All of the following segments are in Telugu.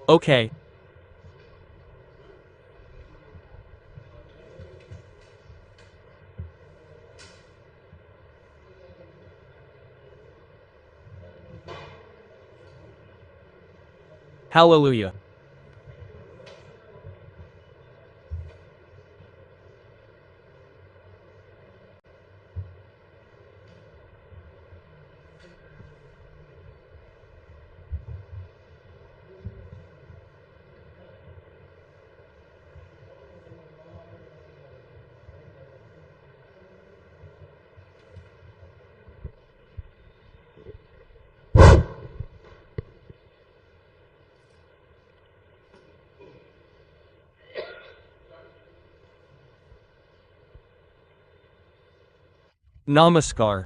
Okay. Hallelujah. Namaskar.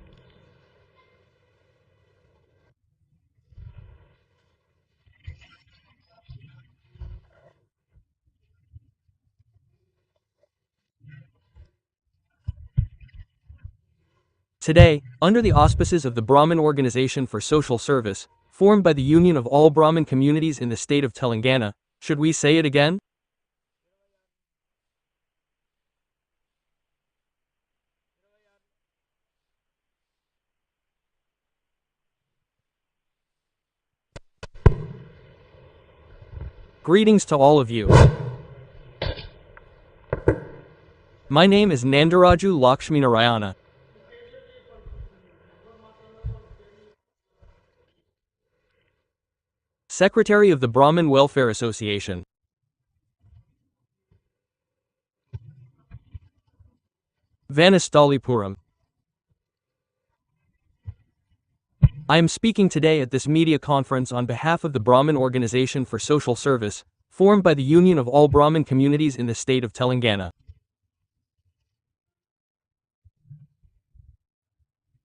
Today, under the auspices of the Brahmin Organization for Social Service, formed by the Union of all Brahmin communities in the state of Telangana, should we say it again? Greetings to all of you. My name is Nandaraju Lakshminarayana. Secretary of the Brahmin Welfare Association. Vanastalipuram. I am speaking today at this media conference on behalf of the Brahmin Organization for Social Service, formed by the Union of all Brahmin communities in the state of Telangana.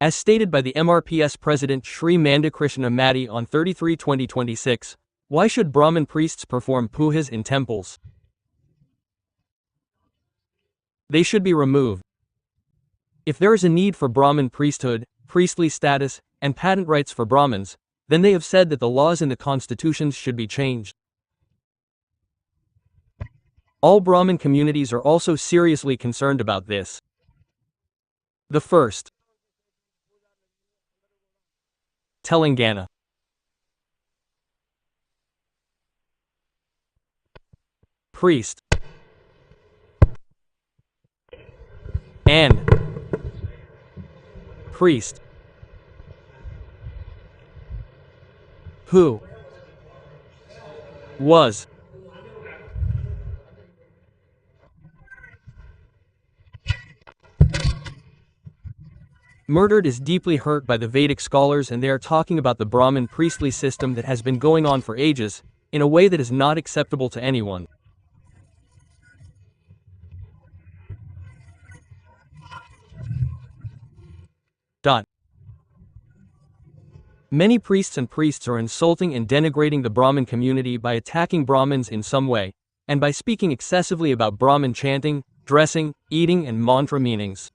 As stated by the MRPS President Shri Mandakrishna Madi on 33/2026, why should Brahmin priests perform pujas in temples? They should be removed. If there is a need for Brahmin priesthood, priestly status, and patent rights for Brahmins, then they have said that the laws in the constitutions should be changed. All Brahmin communities are also seriously concerned about this. The first. Telangana. Priest. And priest. Who was murdered is deeply hurt by the Vedic scholars, and they are talking about the Brahmin priestly system that has been going on for ages, in a way that is not acceptable to anyone. Many priests are insulting and denigrating the Brahmin community by attacking Brahmins in some way, and by speaking excessively about Brahmin chanting, dressing, eating and mantra meanings.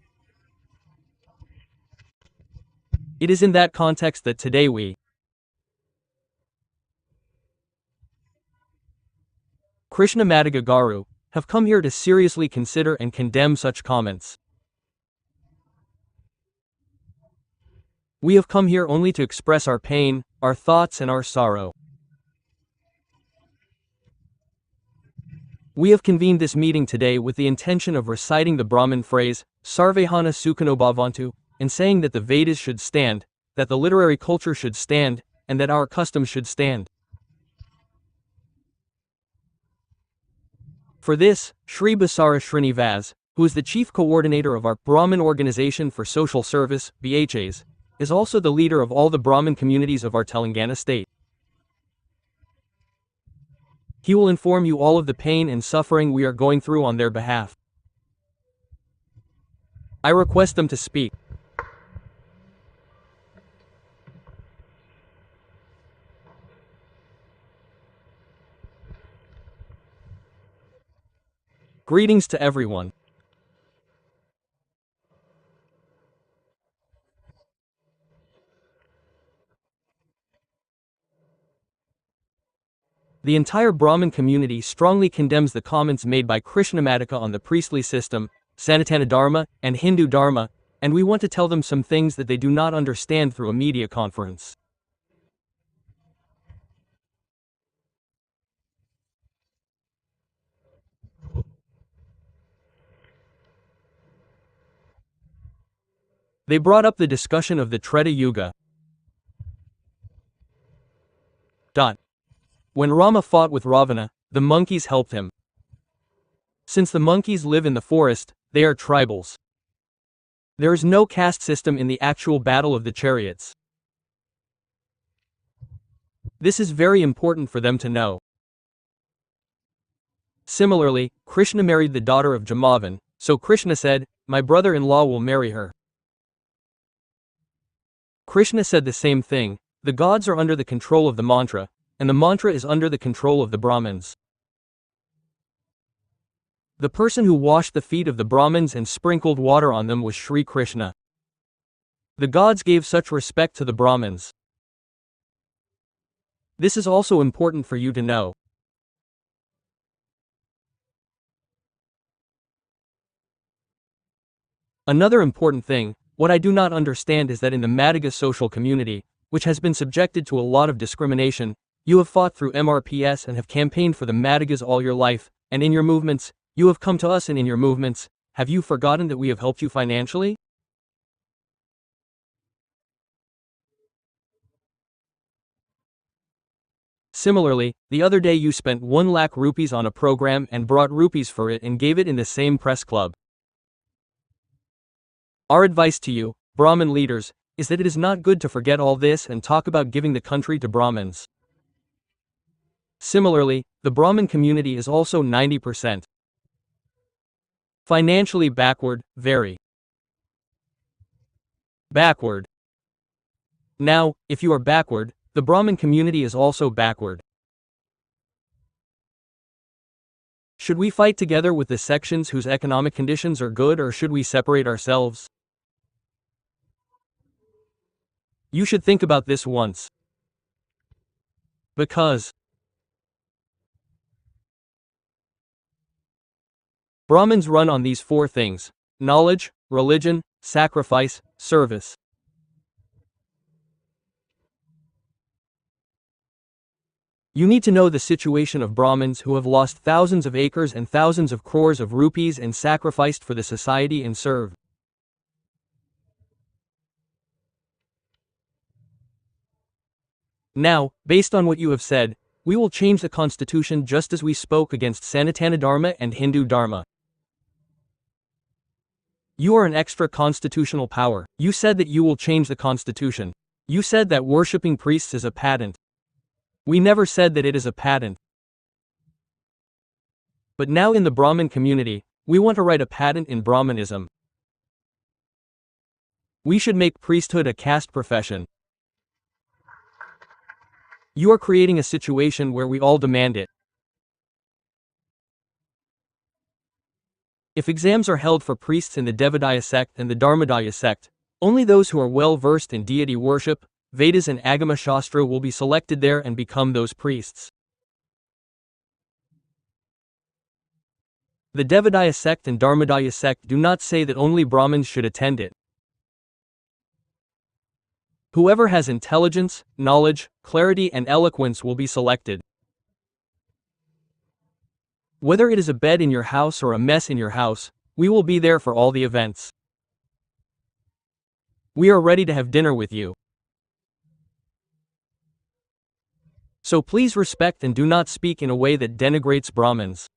It is in that context that today we, Krishna Madiga Garu, have come here to seriously consider and condemn such comments. We have come here only to express our pain, our thoughts and our sorrow. We have convened this meeting today with the intention of reciting the Brahmin phrase, Sarvehana Sukhino Bhavantu, and saying that the Vedas should stand, that the literary culture should stand, and that our customs should stand. For this, Sri Basara Srinivas, who is the chief coordinator of our Brahmin Organization for Social Service, BHAs, is also the leader of all the Brahmin communities of our Telangana state. He will inform you all of the pain and suffering we are going through on their behalf. I request them to speak. Greetings to everyone. The entire Brahmin community strongly condemns the comments made by Krishnamadika on the priestly system, Sanatana Dharma, and Hindu Dharma, and we want to tell them some things that they do not understand through a media conference. They brought up the discussion of the Treta Yuga. When Rama fought with Ravana, the monkeys helped him. Since the monkeys live in the forest, they are tribals. There is no caste system in the actual battle of the chariots. This is very important for them to know. Similarly, Krishna married the daughter of Jamavan, so Krishna said, "My brother-in-law will marry her." Krishna said the same thing, the gods are under the control of the mantra, and the mantra is under the control of the Brahmins. The person who washed the feet of the Brahmins and sprinkled water on them was Sri Krishna. The gods gave such respect to the Brahmins. This is also important for you to know. Another important thing, what I do not understand is that in the Madiga social community, which has been subjected to a lot of discrimination, you have fought through MRPS and have campaigned for the Madigas all your life, and in your movements, you have come to us, and in your movements, have you forgotten that we have helped you financially? Similarly, the other day you spent 1 lakh rupees on a program and brought rupees for it and gave it in the same press club. Our advice to you, Brahmin leaders, is that it is not good to forget all this and talk about giving the country to Brahmins. Similarly, the Brahmin community is also 90% financially backward, very backward. Now, if you are backward, the Brahmin community is also backward. Should we fight together with the sections whose economic conditions are good, or should we separate ourselves? You should think about this once. Because Brahmins run on these 4 things: knowledge, religion, sacrifice, service. You need to know the situation of Brahmins who have lost thousands of acres and thousands of crores of rupees and sacrificed for the society and served. Now, based on what you have said, we will change the constitution just as we spoke against Sanatana Dharma and Hindu Dharma. You are an extra constitutional power. You said that you will change the constitution. You said that worshipping priests is a patent. We never said that it is a patent. But now in the Brahmin community, we want to write a patent in Brahmanism. We should make priesthood a caste profession. You are creating a situation where we all demand it. If exams are held for priests in the Devadaya sect and the Dharmadaya sect, only those who are well versed in deity worship, Vedas and Agama Shastra will be selected there and become those priests. The Devadaya sect and Dharmadaya sect do not say that only Brahmins should attend it. Whoever has intelligence, knowledge, clarity and eloquence will be selected. Whether it is a bed in your house or a mess in your house, we will be there for all the events. We are ready to have dinner with you. So please respect and do not speak in a way that denigrates Brahmins.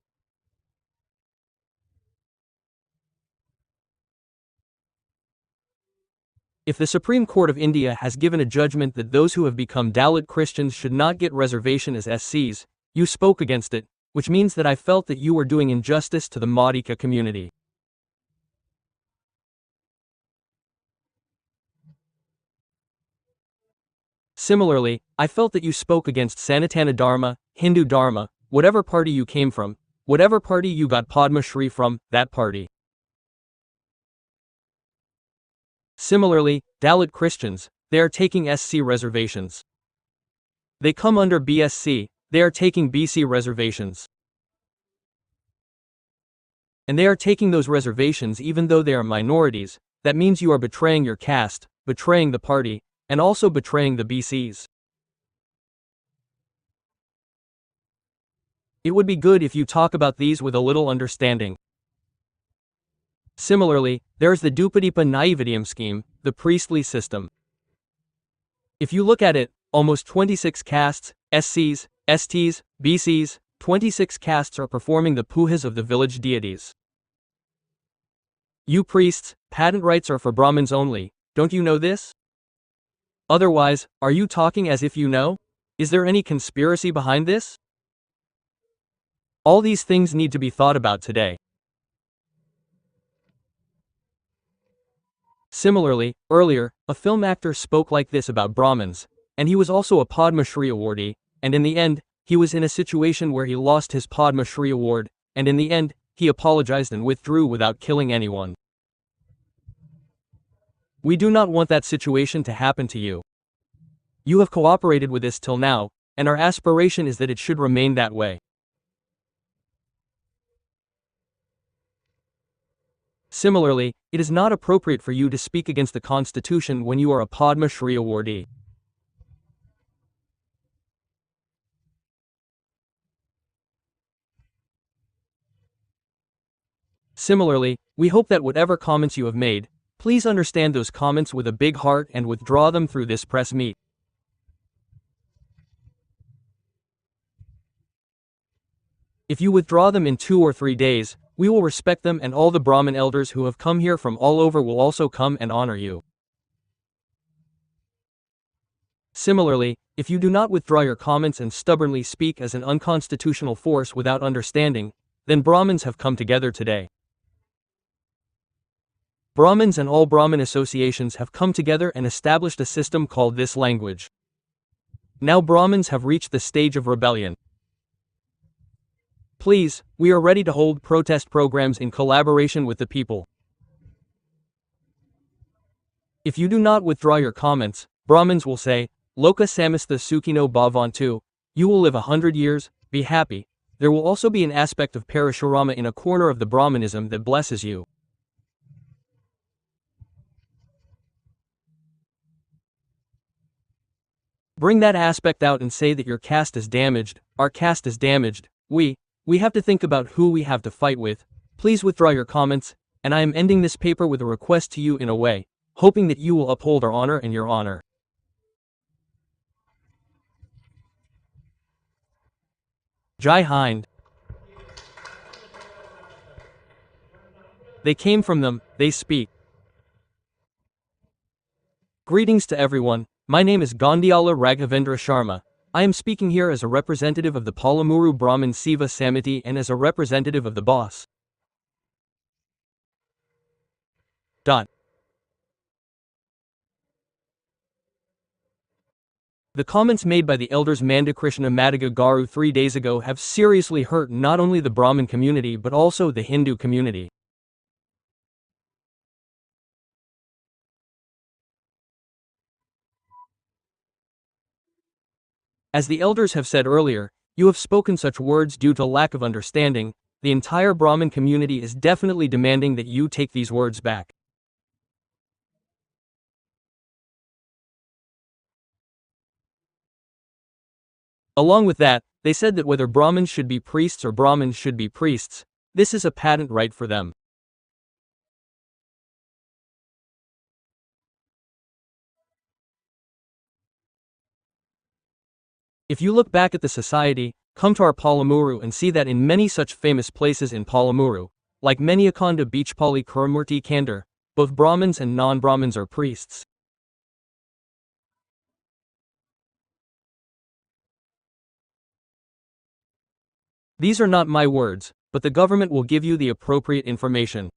If the Supreme Court of India has given a judgment that those who have become Dalit Christians should not get reservation as SCs, you spoke against it, which means that I felt that you were doing injustice to the Madika community. Similarly, I felt that you spoke against Sanatana Dharma, Hindu Dharma, whatever party you came from, whatever party you got Padma Shri from, that party. Similarly, Dalit Christians, they are taking SC reservations. They come under BSc, they are taking BC reservations. And they are taking those reservations even though they are minorities. That means you are betraying your caste, betraying the party, and also betraying the BCs. It would be good if you talk about these with a little understanding. Similarly, there is the Dupadipa Naivitium scheme, the priestly system. If you look at it, almost 26 castes, SCs, STs, BCs, 26 castes are performing the pujas of the village deities. You priests, patent rights are for Brahmins only, don't you know this? Otherwise, are you talking as if you know? Is there any conspiracy behind this? All these things need to be thought about today. Similarly, earlier, a film actor spoke like this about Brahmins, and he was also a Padma Shri awardee, and in the end, he was in a situation where he lost his Padma Shri award, and in the end, he apologized and withdrew without killing anyone. We do not want that situation to happen to you. You have cooperated with this till now, and our aspiration is that it should remain that way. Similarly, it is not appropriate for you to speak against the Constitution when you are a Padma Shri awardee. Similarly, we hope that whatever comments you have made, please understand those comments with a big heart and withdraw them through this press meet. If you withdraw them in 2 or 3 days, we will respect them, and all the Brahmin elders who have come here from all over will also come and honor you. Similarly, if you do not withdraw your comments and stubbornly speak as an unconstitutional force without understanding, then Brahmins have come together today. Brahmins and all Brahmin associations have come together and established a system called this language. Now Brahmins have reached the stage of rebellion. Please, we are ready to hold protest programs in collaboration with the people. If you do not withdraw your comments, Brahmins will say, Loka samastha sukhino bhavantu, you will live 100 years, be happy. There will also be an aspect of Parashurama in a corner of the Brahmanism that blesses you. Bring that aspect out and say that your caste is damaged, our caste is damaged, we have to think about who we have to fight with. Please withdraw your comments, and I am ending this paper with a request to you in a way, hoping that you will uphold our honor and your honor. Jai Hind. They came from them, they speak. Greetings to everyone, my name is Gondiala Raghavendra Sharma. I am speaking here as a representative of the Palamuru Brahmin Seva Samiti and as a representative of the boss. The comments made by the elders Mandakrishna Madiga Garu 3 days ago have seriously hurt not only the Brahmin community but also the Hindu community. As the elders have said earlier, you have spoken such words due to lack of understanding. The entire Brahmin community is definitely demanding that you take these words back. Along with that, they said that whether Brahmins should be priests or Brahmins should be priests, this is a patent right for them. If you look back at the society, come to our Palamuru and see that in many such famous places in Palamuru, like Meniakonda Beachpali Kurmurti Kandar, both Brahmins and non-Brahmins are priests. These are not my words, but the government will give you the appropriate information.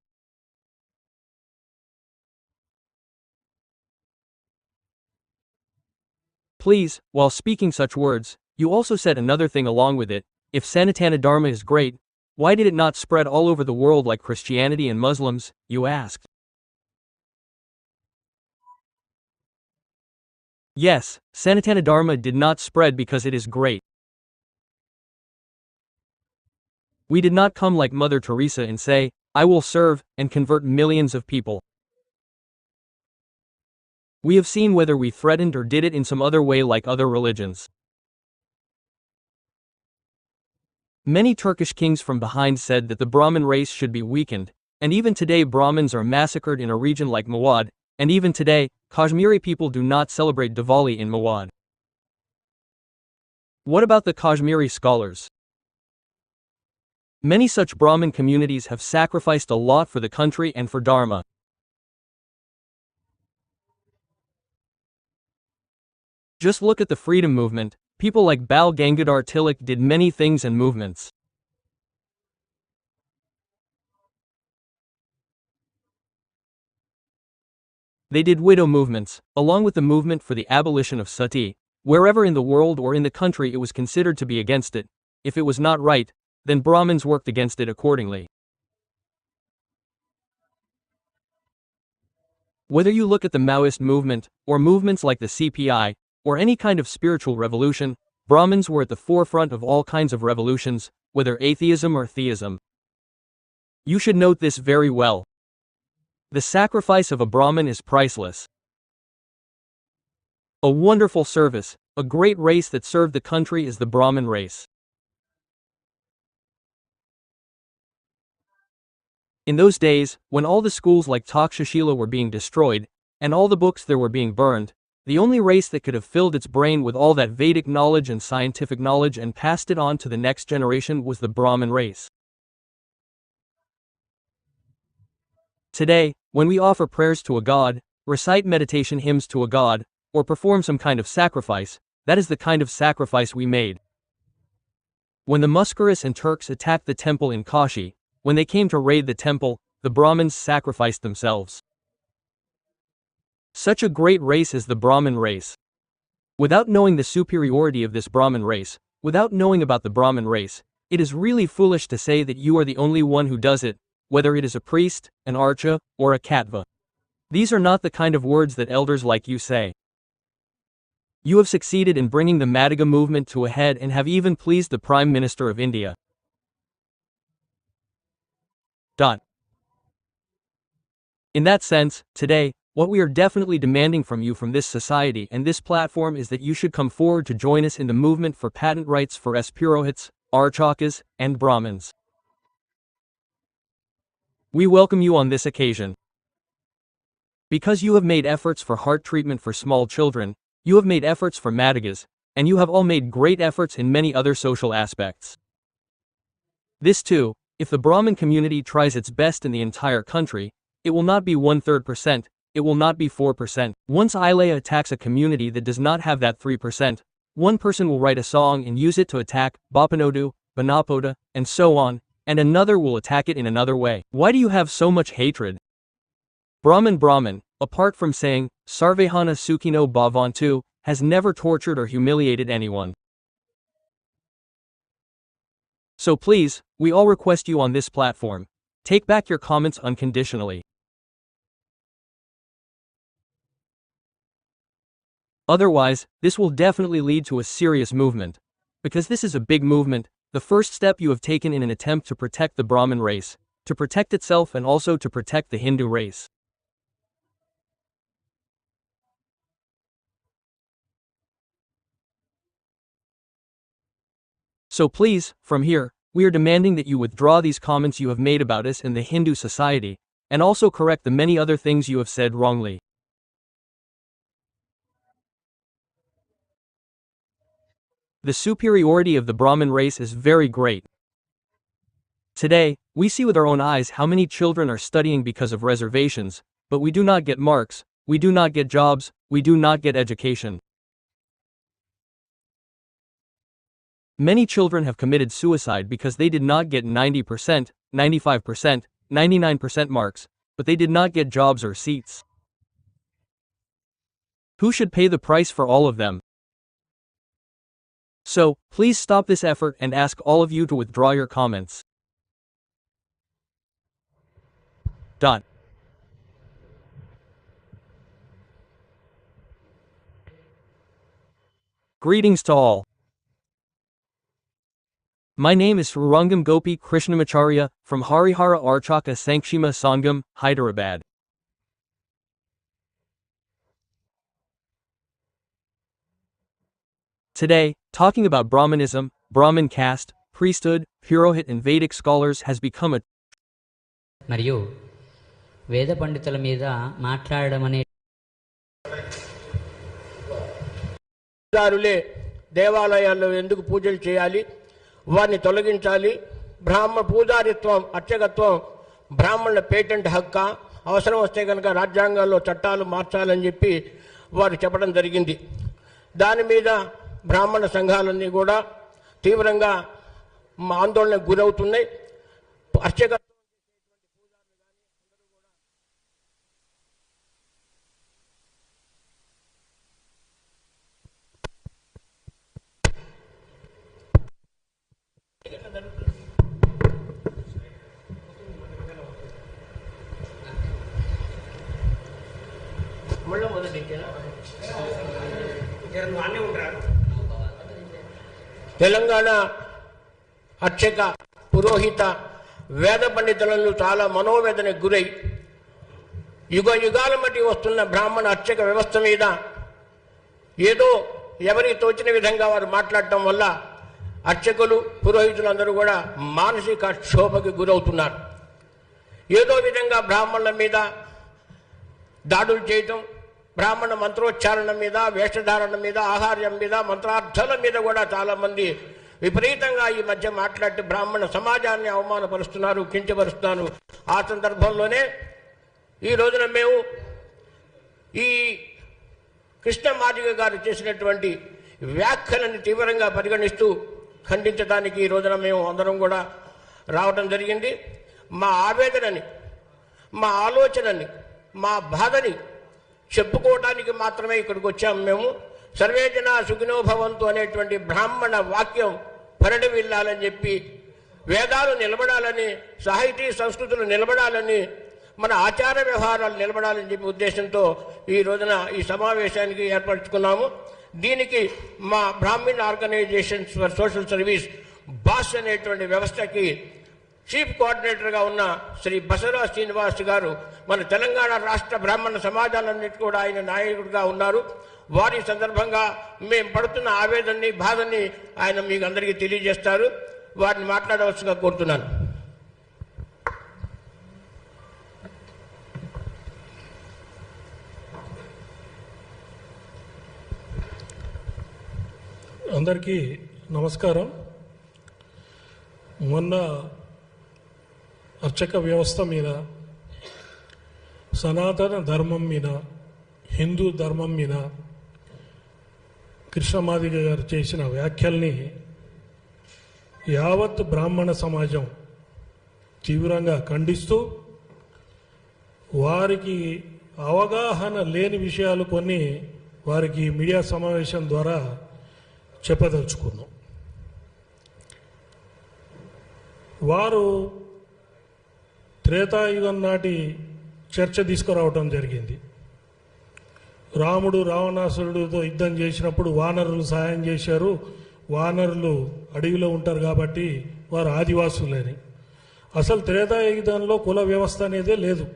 Please, while speaking such words, you also said another thing along with it. If Sanatana Dharma is great, why did it not spread all over the world like Christianity and Muslims, you asked. Yes, Sanatana Dharma did not spread because it is great. We did not come like Mother Teresa and say, "I will serve," and convert millions of people. We have seen whether we threatened or did it in some other way like other religions. Many Turkish kings from behind said that the Brahmin race should be weakened, and even today Brahmins are massacred in a region like Mewad, and even today, Kashmiri people do not celebrate Diwali in Mewad. What about the Kashmiri scholars? Many such Brahmin communities have sacrificed a lot for the country and for Dharma. Just look at the freedom movement. People like Bal Gangadhar Tilak did many things and movements. They did widow movements, along with the movement for the abolition of sati. Wherever in the world or in the country it was considered to be against it, if it was not right, then Brahmins worked against it accordingly. Whether you look at the Maoist movement, or movements like the CPI, or any kind of spiritual revolution, Brahmins were at the forefront of all kinds of revolutions, whether atheism or theism. You should note this very well. The sacrifice of a Brahmin is priceless. A wonderful service, a great race that served the country is the Brahmin race. In those days, when all the schools like Takshashila were being destroyed, and all the books there were being burned, the only race that could have filled its brain with all that Vedic knowledge and scientific knowledge and passed it on to the next generation was the Brahmin race. Today, when we offer prayers to a god, recite meditation hymns to a god, or perform some kind of sacrifice, that is the kind of sacrifice we made. When the Muscaris and Turks attacked the temple in Kashi, when they came to raid the temple, the Brahmins sacrificed themselves. Such a great race is the Brahmin race. Without knowing the superiority of this Brahmin race, without knowing about the Brahmin race, it is really foolish to say that you are the only one who does it, whether it is a priest, an archa, or a katva. These are not the kind of words that elders like you say. You have succeeded in bringing the Madiga movement to a head and have even pleased the Prime Minister of India. In that sense, today, what we are definitely demanding from you from this society and this platform is that you should come forward to join us in the movement for patent rights for Purohits, Archakas, and Brahmins. We welcome you on this occasion. Because you have made efforts for heart treatment for small children, you have made efforts for Madigas, and you have all made great efforts in many other social aspects. This too, if the Brahmin community tries its best in the entire country, it will not be 1/3%, it will not be 4%. Once Ilaya attacks a community that does not have that 3%, one person will write a song and use it to attack Bapanodu, Banapoda, and so on, and another will attack it in another way. Why do you have so much hatred? Brahmin, apart from saying, Sarvehana Sukhino Bhavantu, has never tortured or humiliated anyone. So please, we all request you on this platform, take back your comments unconditionally. Otherwise, this will definitely lead to a serious movement. Because this is a big movement, the first step you have taken in an attempt to protect the Brahmin race, to protect itself and also to protect the Hindu race. So please, from here, we are demanding that you withdraw these comments you have made about us in the Hindu society, and also correct the many other things you have said wrongly. The superiority of the Brahmin race is very great. Today, we see with our own eyes how many children are studying because of reservations, but we do not get marks, we do not get jobs, we do not get education. Many children have committed suicide because they did not get 90%, 95%, 99% marks, but they did not get jobs or seats. Who should pay the price for all of them? So, please stop this effort and ask all of you to withdraw your comments. Greetings to all. My name is Rangam Gopi Krishnamacharya from Harihara Archaka Sankshima Sangam, Hyderabad. Today, talking about Brahmanism, Brahmin caste, priesthood, Purohit and Vedic scholars has become a మరియు వేద పండితుల మీద మాట్లాడడం అనే పూజారులే దేవాలయాల్లో ఎందుకు పూజలు చేయాలి, వారిని తొలగించాలి, పూజారిత్వం అర్చకత్వం బ్రాహ్మణుల పేటెంట్ హక్కా, అవసరం వస్తే కనుక రాజ్యాంగాల్లో చట్టాలు మార్చాలని చెప్పి వారు చెప్పడం జరిగింది. దాని మీద బ్రాహ్మణ సంఘాలన్నీ కూడా తీవ్రంగా ఆందోళనకు గురవుతున్నాయి. అర్చక తెలంగాణ అర్చక పురోహిత వేద పండితులను చాలా మనోవేదనకు గురై యుగ యుగాల మధ్య వస్తున్న బ్రాహ్మణ అర్చక వ్యవస్థ మీద ఏదో ఎవరికి తోచిన విధంగా వారు మాట్లాడటం వల్ల అర్చకులు పురోహితులందరూ కూడా మానసిక క్షోభకు గురవుతున్నారు. ఏదో విధంగా బ్రాహ్మణుల మీద దాడులు చేయటం, బ్రాహ్మణ మంత్రోచ్చారణ మీద, వేషధారణ మీద, ఆహార్యం మీద, మంత్రార్థాల మీద కూడా చాలామంది విపరీతంగా ఈ మధ్య మాట్లాడి బ్రాహ్మణ సమాజాన్ని అవమానపరుస్తున్నారు, కించపరుస్తున్నారు. ఆ సందర్భంలోనే ఈ రోజున మేము ఈ కృష్ణ మాదిగ గారు చేసినటువంటి వ్యాఖ్యలను తీవ్రంగా పరిగణిస్తూ ఖండించడానికి ఈ రోజున మేము అందరం కూడా రావడం జరిగింది. మా ఆవేదనని, మా ఆలోచనని, మా బాధని చెప్పుకోవడానికి మాత్రమే ఇక్కడికి వచ్చాము. మేము సర్వేజన సుఖినో భవంతు అనేటువంటి బ్రాహ్మణ వాక్యం పరిణమిల్లాలని చెప్పి, వేదాలు నిలబడాలని, సాహితీ సంస్కృతులు నిలబడాలని, మన ఆచార వ్యవహారాలు నిలబడాలని చెప్పి ఉద్దేశంతో ఈ రోజున ఈ సమావేశానికి ఏర్పరచుకున్నాము. దీనికి మా Brahman organisations for social service BOSS అనేటువంటి వ్యవస్థకి చీఫ్ కోఆర్డినేటర్గా ఉన్న శ్రీ బసవరాజ్ శ్రీనివాస్ గారు, మన తెలంగాణ రాష్ట్ర బ్రాహ్మణ సమాజాలన్నిటి కూడా ఆయన నాయకుడిగా ఉన్నారు. వారి సందర్భంగా మేము పడుతున్న ఆవేదనని, బాధని ఆయన మీకు అందరికీ తెలియజేస్తారు. వారిని మాట్లాడవలసిగా కోరుతున్నాను. అందరికీ నమస్కారం. మొన్న అర్చక వ్యవస్థ మీద, సనాతన ధర్మం మీద, హిందూ ధర్మం మీద కృష్ణమాదిగ గారు చేసిన వ్యాఖ్యల్ని యావత్ బ్రాహ్మణ సమాజం తీవ్రంగా ఖండిస్తూ, వారికి అవగాహన లేని విషయాలు కొన్ని వారికి మీడియా సమావేశం ద్వారా చెప్పదలుచుకున్నాం. వారు త్రేతాయుగం నాటి చర్చ తీసుకురావటం జరిగింది. రాముడు రావణాసురుడితో యుద్ధం చేసినప్పుడు వానరులు సహాయం చేశారు, వానరులు అడవిలో ఉంటారు కాబట్టి వారు ఆదివాసులని. అసలు త్రేతాయుగంలో కుల వ్యవస్థ అనేదే లేదు.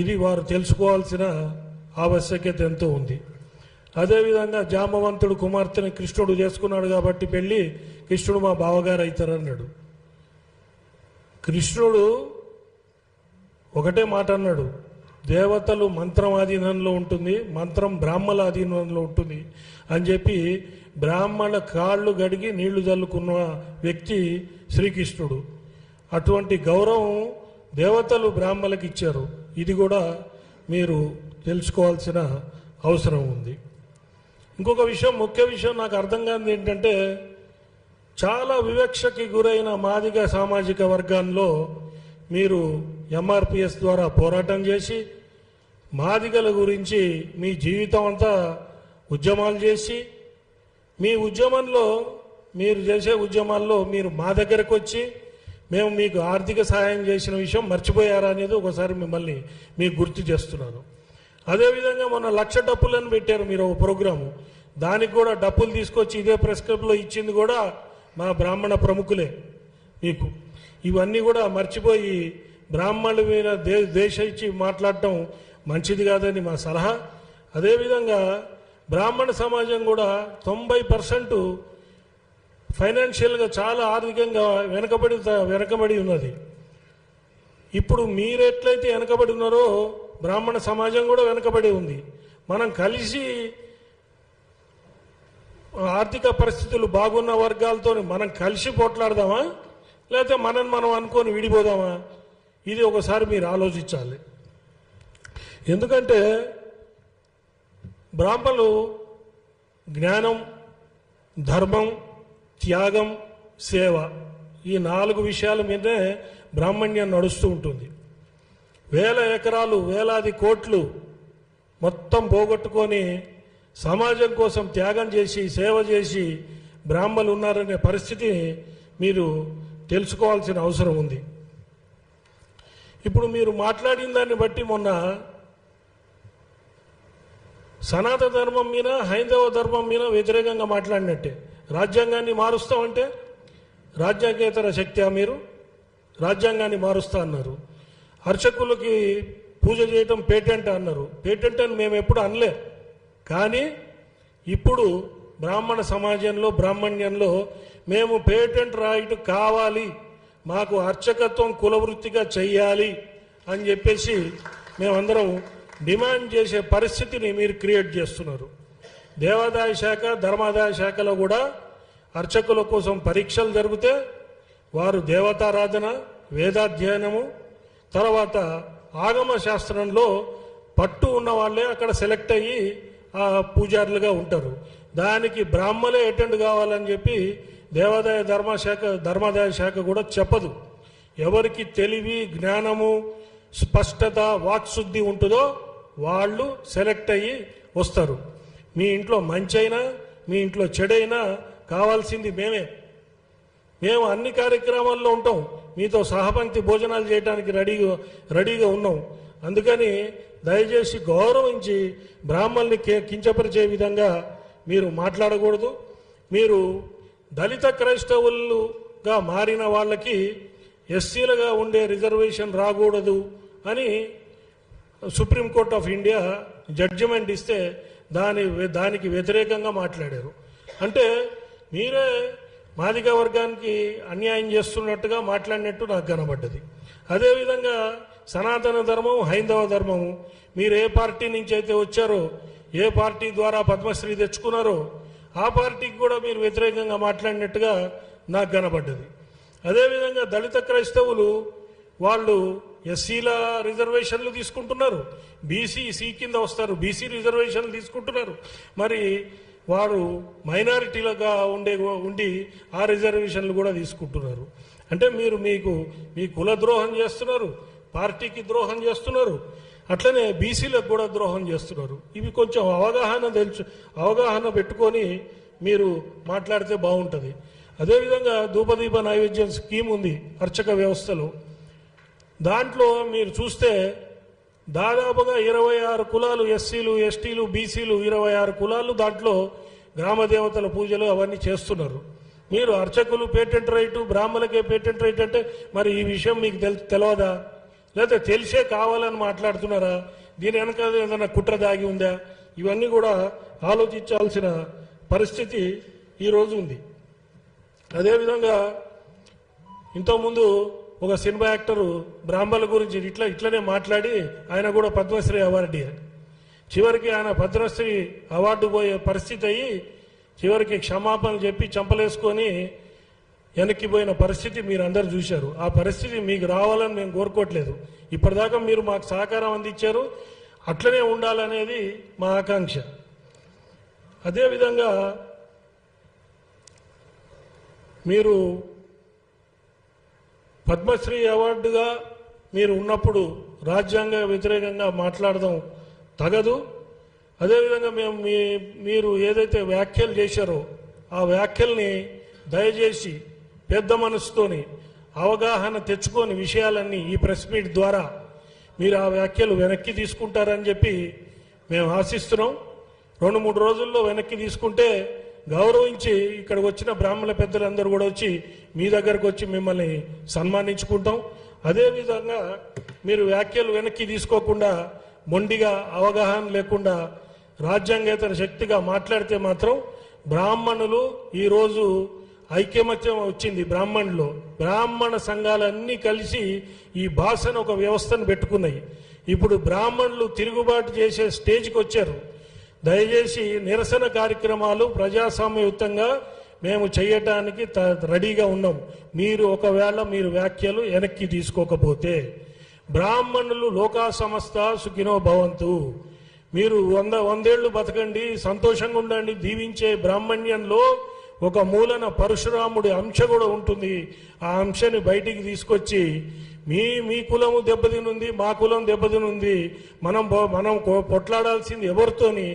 ఇది వారు తెలుసుకోవాల్సిన ఆవశ్యకత ఎంతో ఉంది. అదేవిధంగా జామవంతుడు కుమార్తెని కృష్ణుడు చేసుకున్నాడు కాబట్టి పెళ్ళి, కృష్ణుడు మా బావగారు అవుతారన్నాడు. కృష్ణుడు ఒకటే మాట అన్నాడు, దేవతలు మంత్రం ఆధీనంలో ఉంటుంది, మంత్రం బ్రాహ్మణ ఆధీనంలో ఉంటుంది అని చెప్పి బ్రాహ్మణ కాళ్ళు గడిగి నీళ్లు చల్లుకున్న వ్యక్తి శ్రీకృష్ణుడు. అటువంటి గౌరవం దేవతలు బ్రాహ్మణులకు ఇచ్చారు. ఇది కూడా మీరు తెలుసుకోవాల్సిన అవసరం ఉంది. ఇంకొక విషయం, ముఖ్య విషయం నాకు అర్థం కానిది ఏంటంటే, చాలా వివక్షకి గురైన మాదిగ సామాజిక వర్గాల్లో మీరు ఎంఆర్పిఎస్ ద్వారా పోరాటం చేసి మాదిగల గురించి మీ జీవితం అంతా ఉద్యమాలు చేసి, మీ ఉద్యమంలో మీరు చేసే ఉద్యమాల్లో మీరు మా దగ్గరకు వచ్చి మేము మీకు ఆర్థిక సహాయం చేసిన విషయం మర్చిపోయారా అనేది ఒకసారి మిమ్మల్ని మీకు గుర్తు చేస్తున్నాను. అదేవిధంగా మొన్న 1,00,000 డప్పులను పెట్టారు మీరు ఒక ప్రోగ్రాము. దానికి కూడా డప్పులు తీసుకొచ్చి ఇదే ప్రెస్ క్లబ్లో ఇచ్చింది కూడా మా బ్రాహ్మణ ప్రముఖులే మీకు. ఇవన్నీ కూడా మర్చిపోయి బ్రాహ్మణుల మీద దేశ ఇచ్చి మాట్లాడటం మంచిది కాదని మా సలహా. అదేవిధంగా బ్రాహ్మణ సమాజం కూడా 90% ఫైనాన్షియల్గా చాలా ఆర్థికంగా వెనకబడి ఉన్నది. ఇప్పుడు మీరెట్లయితే వెనకబడి ఉన్నారో బ్రాహ్మణ సమాజం కూడా వెనకబడి ఉంది. మనం కలిసి ఆర్థిక పరిస్థితులు బాగున్న వర్గాలతో మనం కలిసి పోట్లాడదామా, లేకపోతే మనం అనుకొని విడిపోదామా? ఇది ఒకసారి మీరు ఆలోచించాలి. ఎందుకంటే బ్రాహ్మణులు జ్ఞానం, ధర్మం, త్యాగం, సేవ ఈ 4 విషయాల మీదే బ్రాహ్మణ్యం నడుస్తూ ఉంటుంది. వేల ఎకరాలు, వేలాది కోట్లు మొత్తం పోగొట్టుకొని సమాజం కోసం త్యాగం చేసి సేవ చేసి బ్రాహ్మణులు ఉన్నారనే పరిస్థితి మీరు తెలుసుకోవాల్సిన అవసరం ఉంది. ఇప్పుడు మీరు మాట్లాడిన దాన్ని బట్టి మొన్న సనాతన ధర్మం మీద, హైందవ ధర్మం మీద వ్యతిరేకంగా మాట్లాడినట్టే. రాజ్యాంగాన్ని మారుస్తామంటే రాజ్యాంగేతర శక్తి మీరు రాజ్యాంగాన్ని మారుస్తా అన్నారు. అర్చకులకి పూజ చేయటం పేటెంట్ అన్నారు. పేటెంట్ అని మేము ఎప్పుడు అనలే. కానీ ఇప్పుడు బ్రాహ్మణ సమాజంలో, బ్రాహ్మణ్యంలో మేము పేటెంట్ రైట్ కావాలి, మాకు అర్చకత్వం కులవృత్తిగా చెయ్యాలి అని చెప్పేసి మేమందరం డిమాండ్ చేసే పరిస్థితిని మీరు క్రియేట్ చేస్తున్నారు. దేవాదాయ శాఖ, ధర్మాదాయ శాఖలో కూడా అర్చకుల కోసం పరీక్షలు జరిగితే వారు దేవతారాధన, వేదాధ్యయనము, తర్వాత ఆగమ శాస్త్రంలో పట్టు ఉన్న వాళ్ళే అక్కడ సెలెక్ట్ అయ్యి ఆ పూజారులుగా ఉంటారు. దానికి బ్రాహ్మలే అటెండ్ కావాలని చెప్పి దేవాదాయ ధర్మాదాయ శాఖ కూడా చెప్పదు. ఎవరికి తెలివి, జ్ఞానము, స్పష్టత, వాక్శుద్ధి ఉంటుందో వాళ్ళు సెలెక్ట్ అయ్యి వస్తారు. మీ ఇంట్లో మంచి అయినా, మీ ఇంట్లో చెడైనా కావాల్సింది మేము అన్ని కార్యక్రమాల్లో ఉంటాం. మీతో సహపంక్తి భోజనాలు చేయడానికి రెడీగా ఉన్నాం. అందుకని దయచేసి గౌరవించి బ్రాహ్మణుల్ని కించపరిచే విధంగా మీరు మాట్లాడకూడదు. మీరు దళిత క్రైస్తవులుగా మారిన వాళ్ళకి ఎస్సీలుగా ఉండే రిజర్వేషన్ రాకూడదు అని సుప్రీంకోర్టు ఆఫ్ ఇండియా జడ్జిమెంట్ ఇస్తే దానికి వ్యతిరేకంగా మాట్లాడారు. అంటే మీరే మాదిగ వర్గానికి అన్యాయం చేస్తున్నట్టుగా మాట్లాడినట్టు నాకు కనబడ్డది. అదేవిధంగా సనాతన ధర్మం, హైందవ ధర్మము, మీరు ఏ పార్టీ నుంచి అయితే వచ్చారో, ఏ పార్టీ ద్వారా పద్మశ్రీ తెచ్చుకున్నారో ఆ పార్టీకి కూడా మీరు వ్యతిరేకంగా మాట్లాడినట్టుగా నాకు కనబడ్డది. అదేవిధంగా దళిత క్రైస్తవులు వాళ్ళు ఎస్సీల రిజర్వేషన్లు తీసుకుంటున్నారు, బీసీ కింద వస్తారు, బీసీ రిజర్వేషన్లు తీసుకుంటున్నారు. మరి వారు మైనారిటీలుగా ఉండి ఆ రిజర్వేషన్లు కూడా తీసుకుంటున్నారు. అంటే మీరు మీ కుల ద్రోహం చేస్తున్నారు, పార్టీకి ద్రోహం చేస్తున్నారు, అట్లనే బీసీలకు కూడా ద్రోహం చేస్తున్నారు. ఇవి కొంచెం అవగాహన పెట్టుకొని మీరు మాట్లాడితే బాగుంటుంది. అదేవిధంగా ధూపదీప నైవేద్యం స్కీమ్ ఉంది అర్చక వ్యవస్థలో. దాంట్లో మీరు చూస్తే దాదాపుగా 26 కులాలు, ఎస్సీలు, ఎస్టీలు, బీసీలు 26 కులాలు దాంట్లో గ్రామ దేవతల పూజలు అవన్నీ చేస్తున్నారు. మీరు అర్చకులు పేటెంట్ రైటు, బ్రాహ్మణులకే పేటెంట్ రైట్ అంటే మరి ఈ విషయం మీకు తెలియదా? లేకపోతే తెలిసే కావాలని మాట్లాడుతున్నారా? దీని వెనక ఏదైనా కుట్ర దాగి ఉందా? ఇవన్నీ కూడా ఆలోచించాల్సిన పరిస్థితి ఈరోజు ఉంది. అదేవిధంగా ఇంతకుముందు ఒక సినిమా యాక్టరు బ్రాహ్మణుల గురించి ఇట్లనే మాట్లాడి ఆయన కూడా పద్మశ్రీ అవార్డు, చివరికి ఆయన పద్మశ్రీ అవార్డు పోయే పరిస్థితి అయ్యి చివరికి క్షమాపణ చెప్పి చంపలేసుకొని వెనక్కిపోయిన పరిస్థితి మీరు అందరు చూశారు. ఆ పరిస్థితి మీకు రావాలని మేము కోరుకోవట్లేదు. ఇప్పటిదాకా మీరు మాకు సహకారం అందించారు, అట్లనే ఉండాలనేది మా ఆకాంక్ష. అదేవిధంగా మీరు పద్మశ్రీ అవార్డుగా మీరు ఉన్నప్పుడు రాజ్యాంగ వ్యతిరేకంగా మాట్లాడడం తగదు. అదేవిధంగా మీరు ఏదైతే వ్యాఖ్యలు చేశారో ఆ వ్యాఖ్యల్ని దయచేసి పెద్ద మనసుతోని అవగాహన తెచ్చుకొని విషయాలన్నీ ఈ ప్రెస్ మీట్ ద్వారా మీరు ఆ వ్యాఖ్యలు వెనక్కి తీసుకుంటారని చెప్పి మేము ఆశిస్తున్నాం. 2-3 రోజుల్లో వెనక్కి తీసుకుంటే గౌరవించి ఇక్కడికి వచ్చిన బ్రాహ్మణ పెద్దలందరూ కూడా వచ్చి మీ దగ్గరకు వచ్చి మిమ్మల్ని సన్మానించుకుంటాం. అదేవిధంగా మీరు వ్యాఖ్యలు వెనక్కి తీసుకోకుండా మొండిగా అవగాహన లేకుండా రాజ్యాంగేతర శక్తిగా మాట్లాడితే మాత్రం బ్రాహ్మణులు ఈరోజు ఐక్యమత్యం వచ్చింది. బ్రాహ్మణ సంఘాలన్నీ కలిసి ఈ భాషను ఒక వ్యవస్థను పెట్టుకున్నాయి. ఇప్పుడు బ్రాహ్మణులు తిరుగుబాటు చేసే స్టేజ్కి వచ్చారు. దయచేసి నిరసన కార్యక్రమాలు ప్రజాస్వామ్యయుతంగా మేము చేయటానికి రెడీగా ఉన్నాం. ఒకవేళ మీరు వ్యాఖ్యలు వెనక్కి తీసుకోకపోతే బ్రాహ్మణులు లోకా సమస్త సుఖినో భవంతు, మీరు 100 బతకండి, సంతోషంగా ఉండండి దీవించే బ్రాహ్మణ్యంలో ఒక మూలన పరశురాముడి అంశ కూడా ఉంటుంది. ఆ అంశాన్ని బయటికి తీసుకొచ్చి మీ కులము దెబ్బతినుంది, మా కులం దెబ్బతినుంది, మనం పొట్లాడాల్సింది ఎవరితోని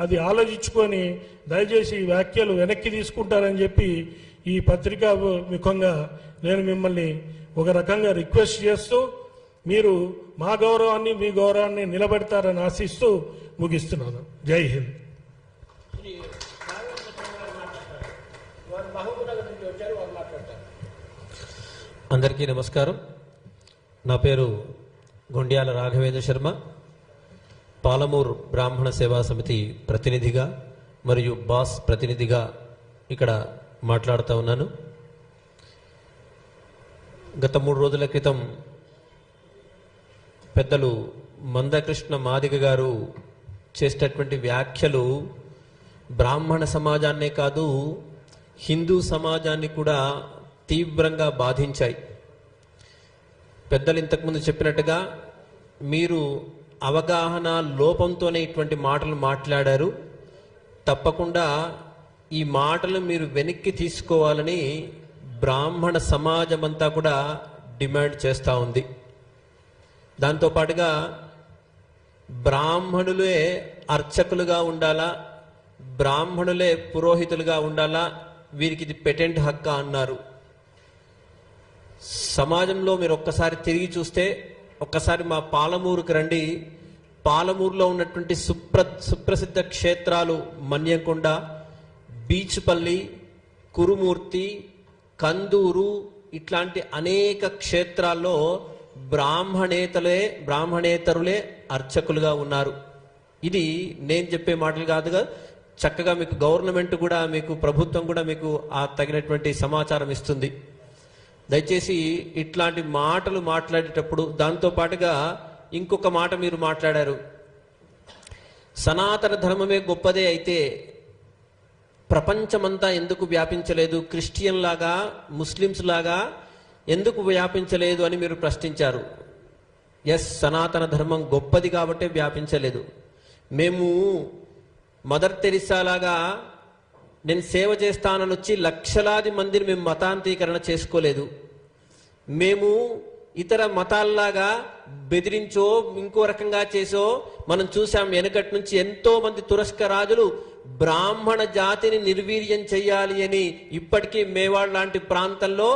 అది ఆలోచించుకొని దయచేసి వ్యాఖ్యలు వెనక్కి తీసుకుంటారని చెప్పి ఈ పత్రికా ముఖంగా నేను మిమ్మల్ని ఒక రకంగా రిక్వెస్ట్ చేస్తూ మీరు మా గౌరవాన్ని మీ గౌరవాన్ని నిలబెడతారని ఆశిస్తూ ముగిస్తున్నాను. జై హింద్. అందరికీ నమస్కారం. నా పేరు గొండ్యాల రాఘవేంద్ర శర్మ. పాలమూరు బ్రాహ్మణ సేవా సమితి ప్రతినిధిగా మరియు బాస్ ప్రతినిధిగా ఇక్కడ మాట్లాడుతూ ఉన్నాను. గత 3 రోజుల క్రితం పెద్దలు మందకృష్ణ మాదిగ గారు చేసేటటువంటి వ్యాఖ్యలు బ్రాహ్మణ సమాజాన్నే కాదు హిందూ సమాజాన్ని కూడా తీవ్రంగా బాధించాయి. పెద్దలు ఇంతకుముందు చెప్పినట్టుగా మీరు అవగాహన లోపంతోనే ఇటువంటి మాటలు మాట్లాడారు. తప్పకుండా ఈ మాటలు మీరు వెనక్కి తీసుకోవాలని బ్రాహ్మణ సమాజం అంతా కూడా డిమాండ్ చేస్తూ ఉంది. దాంతోపాటుగా బ్రాహ్మణులే అర్చకులుగా ఉండాలా, బ్రాహ్మణులే పురోహితులుగా ఉండాలా, వీరికి ఇది పెటెంట్ హక్కు అన్నారు. సమాజంలో మీరు ఒక్కసారి తిరిగి చూస్తే, ఒక్కసారి మా పాలమూరుకి రండి. పాలమూరులో ఉన్నటువంటి సుప్రసిద్ధ క్షేత్రాలు మన్యంకొండ, బీచ్పల్లి, కురుమూర్తి, కందూరు ఇట్లాంటి అనేక క్షేత్రాల్లో బ్రాహ్మణేతరులే అర్చకులుగా ఉన్నారు. ఇది నేను చెప్పే మాటలు కాదుగా, చక్కగా మీకు గవర్నమెంట్ కూడా మీకు ప్రభుత్వం కూడా మీకు ఆ తగినటువంటి సమాచారం ఇస్తుంది. దయచేసి ఇట్లాంటి మాటలు మాట్లాడేటప్పుడు దాంతోపాటుగా ఇంకొక మాట మీరు మాట్లాడారు. సనాతన ధర్మమే గొప్పదే అయితే ప్రపంచమంతా ఎందుకు వ్యాపించలేదు, క్రిస్టియన్ లాగా ముస్లిమ్స్ లాగా ఎందుకు వ్యాపించలేదు అని మీరు ప్రశ్నించారు. ఎస్, సనాతన ధర్మం గొప్పది కాబట్టే వ్యాపించలేదు. మేము మదర్ తెరిసా లాగా నేను సేవ చేస్తానని వచ్చి లక్షలాది మందిని మేము మతాంతీకరణ చేసుకోలేదు. మేము ఇతర మతాల్లాగా బెదిరించో ఇంకో రకంగా చేసో మనం చూసాం. వెనకటి నుంచి ఎంతో మంది తురస్క రాజులు బ్రాహ్మణ జాతిని నిర్వీర్యం చెయ్యాలి అని ఇప్పటికీ మేవాడ్ లాంటి ప్రాంతంలో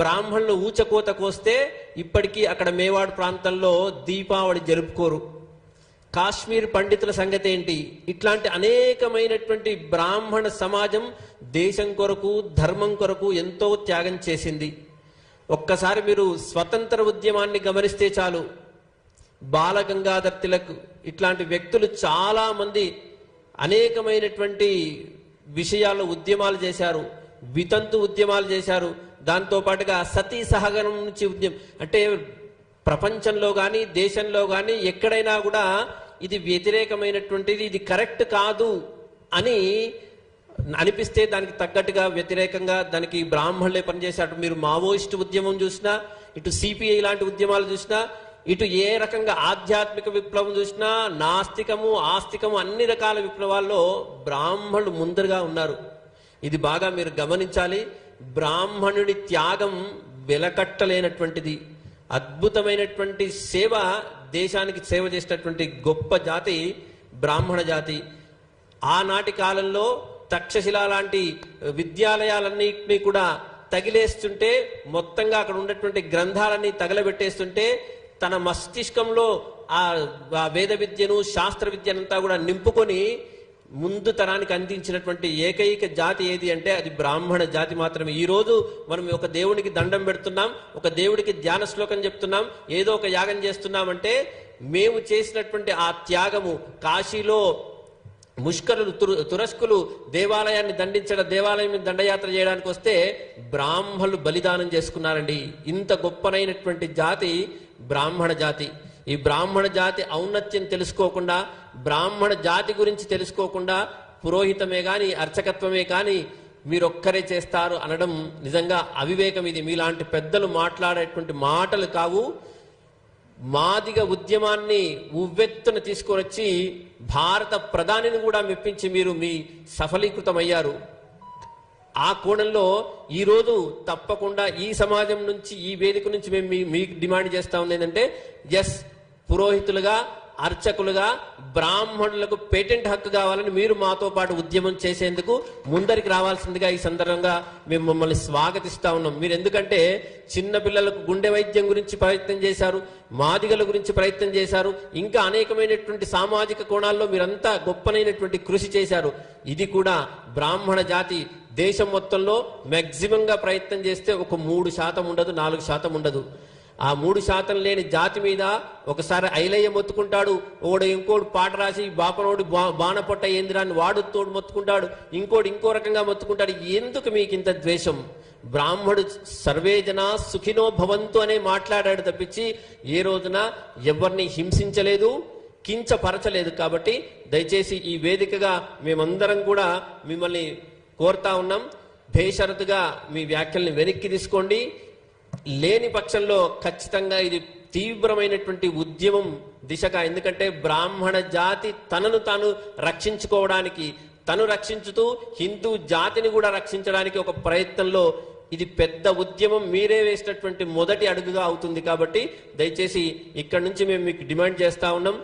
బ్రాహ్మణులు ఊచకోత కోస్తే ఇప్పటికీ అక్కడ మేవాడ్ ప్రాంతంలో దీపావళి జరుపుకోరు. కాశ్మీర్ పండితుల సంగతి ఏంటి? ఇట్లాంటి అనేకమైనటువంటి బ్రాహ్మణ సమాజం దేశం కొరకు ధర్మం కొరకు ఎంతో త్యాగం చేసింది. ఒక్కసారి మీరు స్వతంత్ర ఉద్యమాన్ని గమనిస్తే చాలు, బాలగంగాధర్ తిలక్ ఇట్లాంటి వ్యక్తులు చాలా మంది అనేకమైనటువంటి విషయాల్లో ఉద్యమాలు చేశారు, వితంతు ఉద్యమాలు చేశారు. దాంతోపాటుగా సతీ సహగమనం నుంచి ఉద్యమం, అంటే ప్రపంచంలో కానీ దేశంలో కానీ ఎక్కడైనా కూడా ఇది వ్యతిరేకమైనటువంటిది, ఇది కరెక్ట్ కాదు అని అనిపిస్తే దానికి తగ్గట్టుగా వ్యతిరేకంగా దానికి బ్రాహ్మణులే పనిచేశారు. మీరు మావోయిస్టు ఉద్యమం చూసినా, ఇటు సిపిఐ లాంటి ఉద్యమాలు చూసినా, ఇటు ఏ రకంగా ఆధ్యాత్మిక విప్లవం చూసినా, నాస్తికము ఆస్తికము అన్ని రకాల విప్లవాల్లో బ్రాహ్మణులు ముందరగా ఉన్నారు. ఇది బాగా మీరు గమనించాలి. బ్రాహ్మణుడి త్యాగం వెలకట్టలేనటువంటిది. అద్భుతమైనటువంటి సేవ, దేశానికి సేవ చేసినటువంటి గొప్ప జాతి బ్రాహ్మణ జాతి. ఆనాటి కాలంలో తక్షశిల లాంటి విద్యాలయాలన్నింటినీ కూడా తగిలేస్తుంటే, మొత్తంగా అక్కడ ఉన్నటువంటి గ్రంథాలన్నీ తగలబెట్టేస్తుంటే తన మస్తిష్కంలో ఆ వేద విద్యను శాస్త్ర విద్యనంతా కూడా నింపుకొని ముందు తరానికి అందించినటువంటి ఏకైక జాతి ఏది అంటే అది బ్రాహ్మణ జాతి మాత్రమే. ఈ రోజు మనం ఒక దేవుడికి దండం పెడుతున్నాం, ఒక దేవుడికి ధ్యాన శ్లోకం చెప్తున్నాం, ఏదో ఒక యాగం చేస్తున్నామంటే మేము చేసినటువంటి ఆ త్యాగము. కాశీలో ముష్కరులు తురస్కులు దేవాలయాన్ని దేవాలయం దండయాత్ర చేయడానికి వస్తే బ్రాహ్మణులు బలిదానం చేసుకున్నారండి. ఇంత గొప్పనైనటువంటి జాతి బ్రాహ్మణ జాతి. ఈ బ్రాహ్మణ జాతి ఔన్నత్యం తెలుసుకోకుండా, బ్రాహ్మణ జాతి గురించి తెలుసుకోకుండా పురోహితమే గాని అర్చకత్వమే కానీ మీరొక్కరే చేస్తారు అనడం నిజంగా అవివేకం. ఇది మీలాంటి పెద్దలు మాట్లాడేటువంటి మాటలు కావు. మాదిగ ఉద్యమాన్ని ఉవ్వెత్తున తీసుకొని వచ్చి భారత ప్రధానిని కూడా మెప్పించి మీరు మీ సఫలీకృతమయ్యారు. ఆ కోణంలో ఈరోజు తప్పకుండా ఈ సమాజం నుంచి, ఈ వేదిక నుంచి మేము మీకు డిమాండ్ చేస్తా ఉంది ఏంటంటే, ఎస్, పురోహితులుగా అర్చకులుగా బ్రాహ్మణులకు పేటెంట్ హక్కు కావాలని మీరు మాతో పాటు ఉద్యమం చేసేందుకు ముందరికి రావాల్సిందిగా ఈ సందర్భంగా మేము మిమ్మల్ని స్వాగతిస్తా ఉన్నాం. మీరు ఎందుకంటే చిన్న పిల్లలకు గుండె వైద్యం గురించి ప్రయత్నం చేశారు, మాదిగల గురించి ప్రయత్నం చేశారు, ఇంకా అనేకమైనటువంటి సామాజిక కోణాల్లో మీరంతా గొప్పనైనటువంటి కృషి చేశారు. ఇది కూడా బ్రాహ్మణ జాతి దేశం మొత్తంలో మ్యాక్సిమంగా ప్రయత్నం చేస్తే ఒక 3% ఉండదు, 4% ఉండదు. ఆ 3% లేని జాతి మీద ఒకసారి ఐలయ్య మొత్తుకుంటాడు, ఇంకోడు పాట రాసి బాపనోడు బాణపొట్ట ఏందిరాన్ని వాడు తోడు మొత్తుకుంటాడు, ఇంకోటి ఇంకో రకంగా మొత్తుకుంటాడు. ఎందుకు మీకు ఇంత ద్వేషం? బ్రాహ్మడు సర్వే జనా సుఖినో భవంతు అనే మాట్లాడాడు తప్పించి ఏ రోజున ఎవరిని హింసించలేదు, కించపరచలేదు. కాబట్టి దయచేసి ఈ వేదికగా మేమందరం కూడా మిమ్మల్ని కోరుతా ఉన్నాం, బేషరతుగా మీ వ్యాఖ్యల్ని వెనక్కి తీసుకోండి. లేని పక్షంలో ఖచ్చితంగా ఇది తీవ్రమైనటువంటి ఉద్యమం దిశగా, ఎందుకంటే బ్రాహ్మణ జాతి తనను తాను రక్షించుకోవడానికి, తను రక్షించుతూ హిందూ జాతిని కూడా రక్షించడానికి ఒక ప్రయత్నంలో ఇది పెద్ద ఉద్యమం మీరే వేసినటువంటి మొదటి అడుగుగా అవుతుంది. కాబట్టి దయచేసి ఇక్కడి నుంచి మేము మీకు డిమాండ్ చేస్తా ఉన్నాం,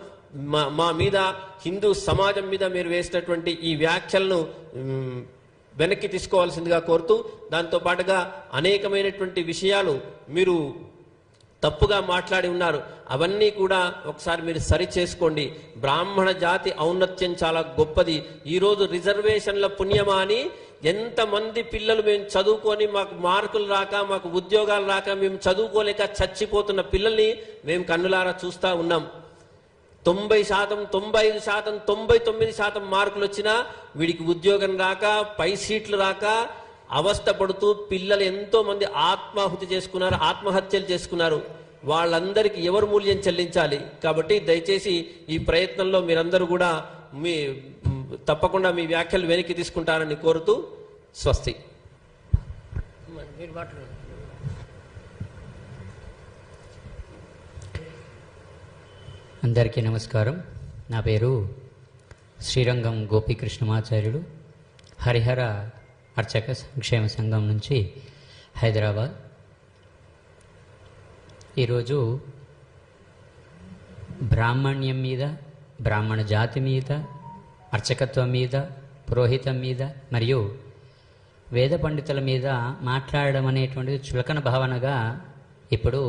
మా మీద, హిందూ సమాజం మీద మీరు వేసినటువంటి ఈ వ్యాఖ్యలను వెనక్కి తీసుకోవాల్సిందిగా కోరుతూ, దాంతో పాటుగా అనేకమైనటువంటి విషయాలు మీరు తప్పుగా మాట్లాడి ఉన్నారు, అవన్నీ కూడా ఒకసారి మీరు సరి చేసుకోండి. బ్రాహ్మణ జాతి ఔన్నత్యం చాలా గొప్పది. ఈరోజు రిజర్వేషన్ల పుణ్యమా అని ఎంతమంది పిల్లలు మేము చదువుకొని మాకు మార్కులు రాక, మాకు ఉద్యోగాలు రాక, మేము చదువుకోలేక చచ్చిపోతున్న పిల్లల్ని మేము కన్నులారా చూస్తూ ఉన్నాం. 90%, 95%, 99% మార్కులు వచ్చినా వీడికి ఉద్యోగం రాక, పై సీట్లు రాక అవస్థ పడుతూ పిల్లలు ఎంతో మంది ఆత్మహత్యలు చేసుకున్నారు. వాళ్ళందరికీ ఎవరు మూల్యం చెల్లించాలి? కాబట్టి దయచేసి ఈ ప్రయత్నంలో మీరందరూ కూడా తప్పకుండా మీ వ్యాఖ్యలు వెనక్కి తీసుకుంటారని కోరుతూ స్వస్తి. అందరికీ నమస్కారం. నా పేరు శ్రీరంగం గోపీకృష్ణమాచార్యుడు, హరిహర అర్చక సంక్షేమ సంఘం నుంచి హైదరాబాద్. ఈరోజు బ్రాహ్మణ్యం మీద, బ్రాహ్మణ జాతి మీద, అర్చకత్వం మీద, పురోహితం మీద మరియు వేద పండితుల మీద మాట్లాడడం అనేటువంటిది చులకన భావనగా ఇప్పుడు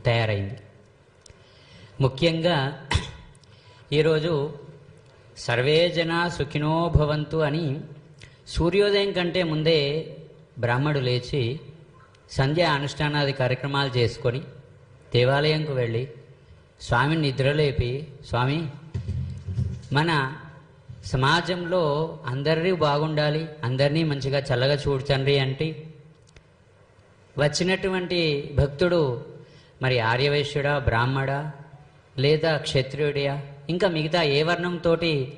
తయారైంది. ముఖ్యంగా ఈరోజు సర్వే జనా సుఖినో భవంతు అని సూర్యోదయం కంటే ముందే బ్రాహ్మడు లేచి సంధ్య అనుష్ఠానాది కార్యక్రమాలు చేసుకొని దేవాలయంకు వెళ్ళి స్వామిని నిద్రలేపి, స్వామి మన సమాజంలో అందరినీ బాగుండాలి, అందరినీ మంచిగా చల్లగా చూడ్చండి అంటే వచ్చినటువంటి భక్తుడు మరి ఆర్యవైశ్యుడా, బ్రాహ్మడా, లేదా క్షత్రియుడియా, ఇంకా మిగతా ఏ వర్ణంతో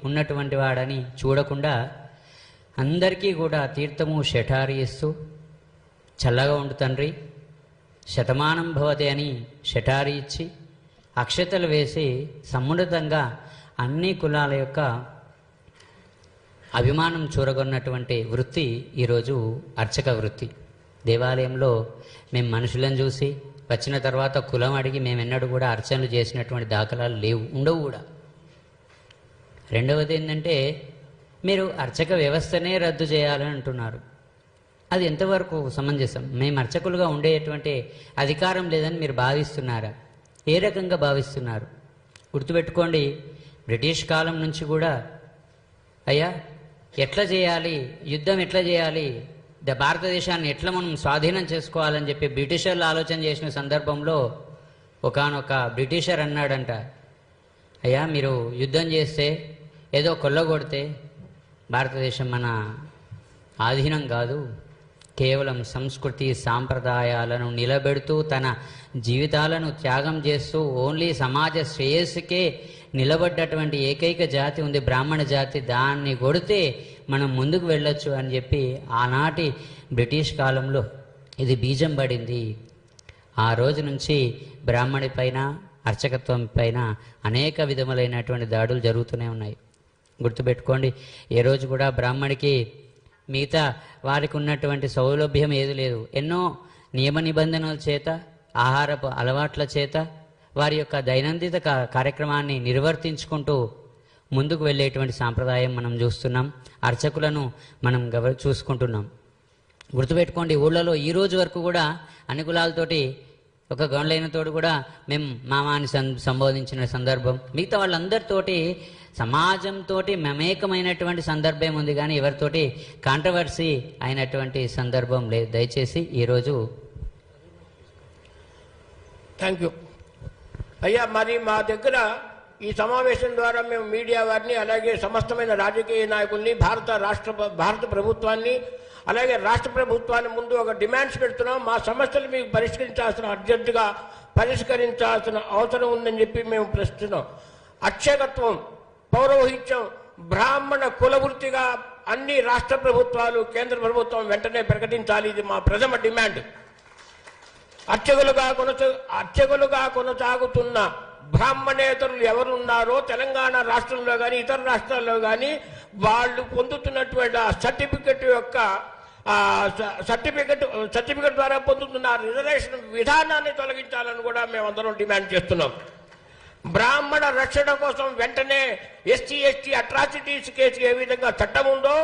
ఉన్నటువంటి వాడని చూడకుండా అందరికీ కూడా తీర్థము శఠారి ఇస్తూ చల్లగా ఉండు తండ్రి, శతమానం భవతి అని శఠారి ఇచ్చి అక్షతలు వేసి సమున్నతంగా అన్ని కులాల యొక్క అభిమానం చూరగొన్నటువంటి వృత్తి ఈరోజు అర్చక వృత్తి. దేవాలయంలో మేము మనుషులను చూసి వచ్చిన తర్వాత కులం అడిగి మేమెన్నడూ కూడా అర్చనలు చేసినటువంటి దాఖలాలు లేవు, ఉండవు కూడా. రెండవది ఏంటంటే, మీరు అర్చక వ్యవస్థనే రద్దు చేయాలని అంటున్నారు. అది ఎంతవరకు సమంజసం? మేము అర్చకులుగా ఉండేటువంటి అధికారం లేదని మీరు భావిస్తున్నారా? ఏ రకంగా భావిస్తున్నారు? గుర్తుపెట్టుకోండి, బ్రిటిష్ కాలం నుంచి కూడా అయ్యా ఎట్లా చేయాలి, యుద్ధం ఎట్లా చేయాలి, భారతదేశాన్ని ఎట్లా మనం స్వాధీనం చేసుకోవాలని చెప్పి బ్రిటిషర్లు ఆలోచన చేసిన సందర్భంలో ఒకానొక బ్రిటిషర్ అన్నాడంట, అయ్యా మీరు యుద్ధం చేస్తే ఏదో కొల్లగొడితే భారతదేశం మన ఆధీనం కాదు, కేవలం సంస్కృతి సాంప్రదాయాలను నిలబెడుతూ తన జీవితాలను త్యాగం చేస్తూ ఓన్లీ సమాజ శ్రేయస్సుకే నిలబడ్డటువంటి ఏకైక జాతి ఉంది బ్రాహ్మణ జాతి, దాన్ని కొడితే మనం ముందుకు వెళ్ళొచ్చు అని చెప్పి ఆనాటి బ్రిటిష్ కాలంలో ఇది బీజం పడింది. ఆ రోజు నుంచి బ్రాహ్మణి పైన అర్చకత్వం పైన అనేక విధములైనటువంటి దాడులు జరుగుతూనే ఉన్నాయి. గుర్తుపెట్టుకోండి, ఏ రోజు కూడా బ్రాహ్మడికి మిగతా వారికి ఉన్నటువంటి సౌలభ్యం ఏది లేదు. ఎన్నో నియమ నిబంధనల చేత, ఆహారపు అలవాట్ల చేత వారి యొక్క దైనందిన కార్యక్రమాన్ని నిర్వర్తించుకుంటూ ముందుకు వెళ్ళేటువంటి సాంప్రదాయం మనం చూస్తున్నాం. అర్చకులను మనం చూసుకుంటున్నాం. గుర్తుపెట్టుకోండి, ఊళ్ళలో ఈ రోజు వరకు కూడా అన్ని కులాలతోటి ఒక గౌండ్లైనతోటి కూడా మేము మామాని సంబోధించిన సందర్భం, మిగతా వాళ్ళందరితోటి సమాజంతో మమేకమైనటువంటి సందర్భం ఉంది, కానీ ఎవరితోటి కాంట్రవర్సీ అయినటువంటి సందర్భం లేదు. దయచేసి ఈరోజు థ్యాంక్ యూ అయ్యా. మరి మా దగ్గర ఈ సమావేశం ద్వారా మేము మీడియా వారిని, అలాగే సమస్తమైన రాజకీయ నాయకుల్ని, భారత ప్రభుత్వాన్ని, అలాగే రాష్ట్ర ప్రభుత్వాన్ని ముందు ఒక డిమాండ్స్ పెడుతున్నాం. మా సమస్యలు మీకు అర్జెంటుగా పరిష్కరించాల్సిన అవసరం ఉందని చెప్పి మేము ప్రశ్నిస్తున్నాం. అర్చకత్వం, పౌరోహిత్యం బ్రాహ్మణ కులవృత్తిగా అన్ని రాష్ట్ర ప్రభుత్వాలు, కేంద్ర ప్రభుత్వం వెంటనే ప్రకటించాలి. ఇది మా ప్రథమ డిమాండ్. అర్చకులుగా కొనసాగుతున్న బ్రాహ్మణేతరులు ఎవరున్నారో తెలంగాణ రాష్ట్రంలో కానీ ఇతర రాష్ట్రాల్లో కానీ వాళ్ళు పొందుతున్నటువంటి సర్టిఫికెట్ ద్వారా పొందుతున్న రిజర్వేషన్ విధానాన్ని తొలగించాలని కూడా మేమందరం డిమాండ్ చేస్తున్నాం. బ్రాహ్మణ రక్షణ కోసం వెంటనే ఎస్సీ అట్రాసిటీస్ కేసు ఏ విధంగా చట్టం ఉందో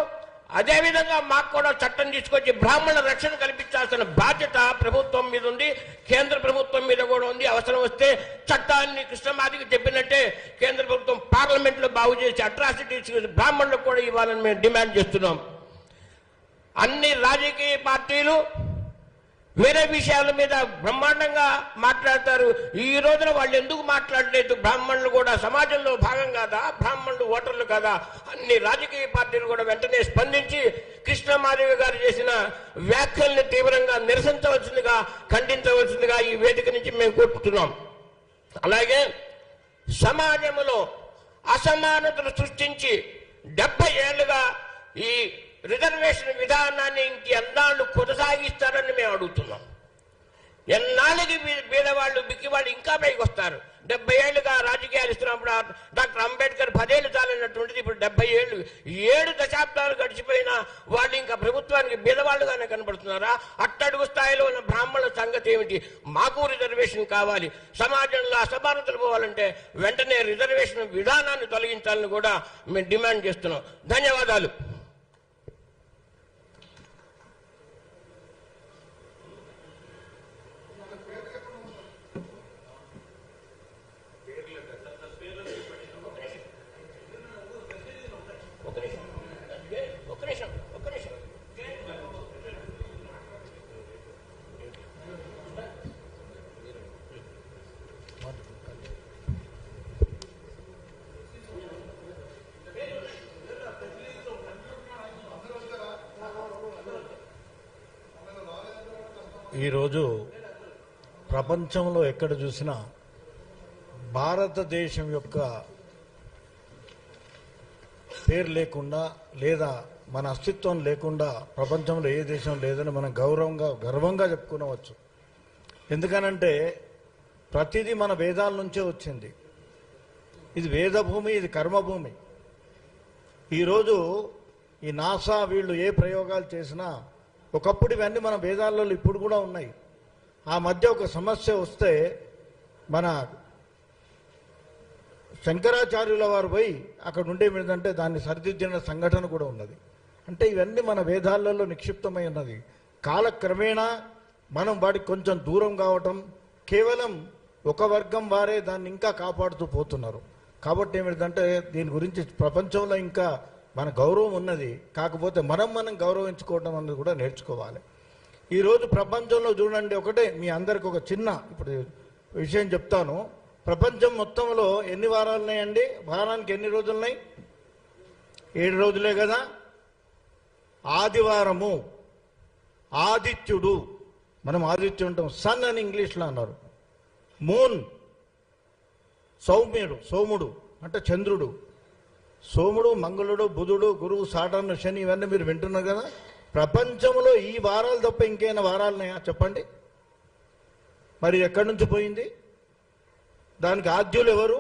అదేవిధంగా మాకు కూడా చట్టం తీసుకొచ్చి బ్రాహ్మణ రక్షణ కల్పించాల్సిన బాధ్యత ప్రభుత్వం మీద ఉంది, కేంద్ర ప్రభుత్వం మీద కూడా ఉంది. అవసరం వస్తే చట్టాన్ని కృష్ణమాదికి చెప్పినట్టే కేంద్ర ప్రభుత్వం పార్లమెంట్లో బాగు చేసి అట్రాసిటీస్ బ్రాహ్మణులకు కూడా ఇవ్వాలని మేము డిమాండ్ చేస్తున్నాం. అన్ని రాజకీయ పార్టీలు వేరే విషయాల మీద బ్రహ్మాండంగా మాట్లాడతారు. ఈ రోజున వాళ్ళు ఎందుకు మాట్లాడలేదు? బ్రాహ్మణులు కూడా సమాజంలో భాగం కాదా? బ్రాహ్మణులు ఓటర్లు కాదా? అన్ని రాజకీయ పార్టీలు కూడా వెంటనే స్పందించి కృష్ణమాదేవి గారు చేసిన వ్యాఖ్యల్ని తీవ్రంగా నిరసించవలసిందిగా, ఖండించవలసిందిగా ఈ వేదిక నుంచి మేము కోరుతున్నాం. అలాగే సమాజంలో అసమానతలు సృష్టించి 70 ఏళ్లుగా ఈ రిజర్వేషన్ విధానాన్ని ఇంకెన్నాళ్ళు కొనసాగిస్తారని మేము అడుగుతున్నాం. ఎన్నాళ్ళకి పేదవాళ్ళు బిక్కివాళ్ళు ఇంకా పైకి వస్తారు. 70 ఏళ్లుగా రాజకీయాలు ఇస్తున్నప్పుడు డాక్టర్ అంబేద్కర్ 10 ఏళ్ళు చాలినటువంటిది ఇప్పుడు 70 ఏళ్ళు, 7 దశాబ్దాలు గడిచిపోయినా వాళ్ళు ఇంకా ప్రభుత్వానికి పేదవాళ్ళుగానే కనబడుతున్నారా? అట్టడుగు స్థాయిలో ఉన్న బ్రాహ్మణుల సంగతి ఏమిటి? మాకు రిజర్వేషన్ కావాలి. సమాజంలో అసమానతలు పోవాలంటే వెంటనే రిజర్వేషన్ విధానాన్ని తొలగించాలని కూడా మేము డిమాండ్ చేస్తున్నాం. ధన్యవాదాలు. ఈరోజు ప్రపంచంలో ఎక్కడ చూసినా భారతదేశం యొక్క పేరు లేకుండా లేదా మన అస్తిత్వం లేకుండా ప్రపంచంలో ఏ దేశం లేదని మనం గర్వంగా చెప్పుకోవచ్చు. ఎందుకనంటే ప్రతిదీ మన వేదాల నుంచే వచ్చింది. ఇది వేదభూమి, ఇది కర్మభూమి. ఈరోజు ఈ నాసా వీళ్ళు ఏ ప్రయోగాలు చేసినా ఒకప్పుడు ఇవన్నీ మన వేదాలలో ఇప్పుడు కూడా ఉన్నాయి. ఆ మధ్య ఒక సమస్య వస్తే మన శంకరాచార్యుల వారు పోయి అక్కడ ఉండే ఏంటంటే దాన్ని సరిదిద్దిన సంఘటన కూడా ఉన్నది. అంటే ఇవన్నీ మన వేదాలలో నిక్షిప్తమై ఉన్నది. కాలక్రమేణా మనం వాటికి కొంచెం దూరం కావటం, కేవలం ఒక వర్గం వారే దాన్ని ఇంకా కాపాడుతూ పోతున్నారు. కాబట్టి ఏమిటంటే దీని గురించి ప్రపంచంలో ఇంకా మన గౌరవం ఉన్నది. కాకపోతే మనం గౌరవించుకోవడం అనేది కూడా నేర్చుకోవాలి. ఈరోజు ప్రపంచంలో చూడండి, ఒకటే మీ అందరికి ఒక చిన్న ఇప్పుడు విషయం చెప్తాను. ప్రపంచం మొత్తంలో ఎన్ని వారాలు ఉన్నాయండి? వారానికి ఎన్ని రోజులు ఉన్నాయి? 7 రోజులే కదా. ఆదివారము ఆదిత్యుడు, మనం ఆదిత్యుడు ఉంటాం, సన్ అని ఇంగ్లీష్లో అన్నారు. మూన్ సోముడు అంటే చంద్రుడు. సోముడు, మంగళుడు, బుధుడు, గురువు, సాటర్న్, శని ఇవన్నీ మీరు వింటున్నారు కదా. ప్రపంచంలో ఈ వారాలు తప్ప ఇంకేమైనా వారాలు ఉన్నాయా చెప్పండి? మరి ఎక్కడి నుంచి పోయింది? దానికి ఆద్యులు ఎవరు?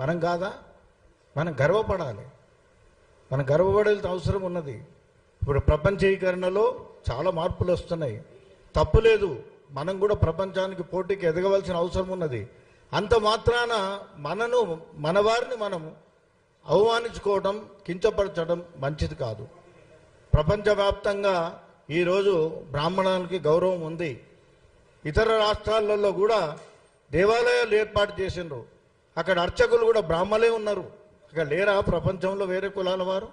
మనం కాదా? మనం గర్వపడాలి. మనం గర్వపడాల్సిన అవసరం ఉన్నది. ఇప్పుడు ప్రపంచీకరణలో చాలా మార్పులు వస్తున్నాయి, తప్పులేదు. మనం కూడా ప్రపంచానికి పోటీకి ఎదగవలసిన అవసరం ఉన్నది. అంత మాత్రాన మన వారిని మనం అవమానించుకోవడం, కించపరచడం మంచిది కాదు. ప్రపంచవ్యాప్తంగా ఈరోజు బ్రాహ్మణానికి గౌరవం ఉంది. ఇతర రాష్ట్రాలలో కూడా దేవాలయాలు ఏర్పాటు చేసిండ్రు. అక్కడ అర్చకులు కూడా బ్రాహ్మలే ఉన్నారు. అక్కడ లేరా ప్రపంచంలో వేరే కులాల వారు?